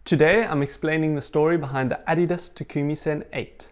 Today I'm explaining the story behind the Adidas Takumi Sen 8.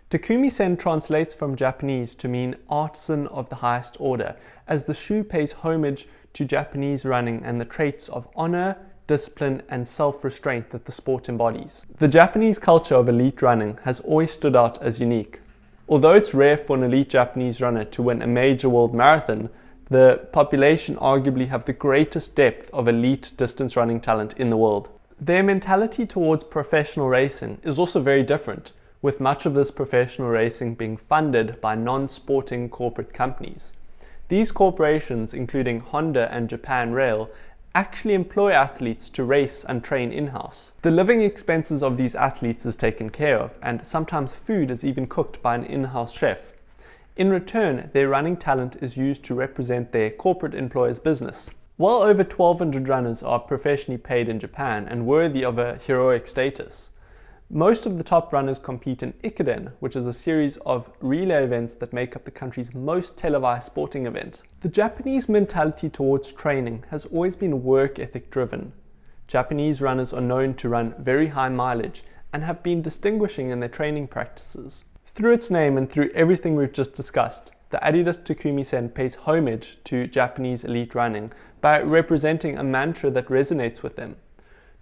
Takumi Sen translates from Japanese to mean artisan of the highest order, as the shoe pays homage to Japanese running and the traits of honor, discipline and self-restraint that the sport embodies. The Japanese culture of elite running has always stood out as unique. Although it's rare for an elite Japanese runner to win a major world marathon, the population arguably have the greatest depth of elite distance running talent in the world. Their mentality towards professional racing is also very different, with much of this professional racing being funded by non-sporting corporate companies. These corporations, including Honda and Japan Rail, actually employ athletes to race and train in-house. The living expenses of these athletes is taken care of, and sometimes food is even cooked by an in-house chef. In return, their running talent is used to represent their corporate employer's business. Well over 1,200 runners are professionally paid in Japan and worthy of a heroic status. Most of the top runners compete in Ekiden, which is a series of relay events that make up the country's most televised sporting event. The Japanese mentality towards training has always been work ethic driven. Japanese runners are known to run very high mileage and have been distinguishing in their training practices. Through its name and through everything we've just discussed, the Adidas Takumi Sen pays homage to Japanese elite running by representing a mantra that resonates with them.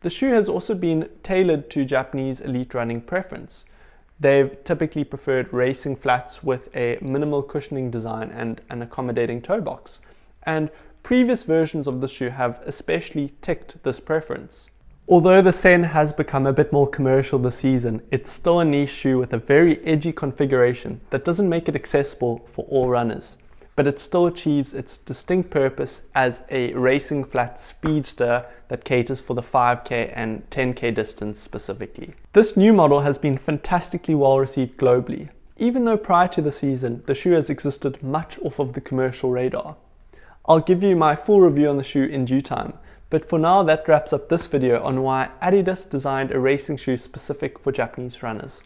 The shoe has also been tailored to Japanese elite running preference. They've typically preferred racing flats with a minimal cushioning design and an accommodating toe box, and previous versions of the shoe have especially ticked this preference. Although the Sen has become a bit more commercial this season, it's still a niche shoe with a very edgy configuration that doesn't make it accessible for all runners, but it still achieves its distinct purpose as a racing flat speedster that caters for the 5K and 10K distance specifically. This new model has been fantastically well received globally, even though prior to the season, the shoe has existed much off of the commercial radar. I'll give you my full review on the shoe in due time, but for now that wraps up this video on why Adidas designed a racing shoe specific for Japanese runners.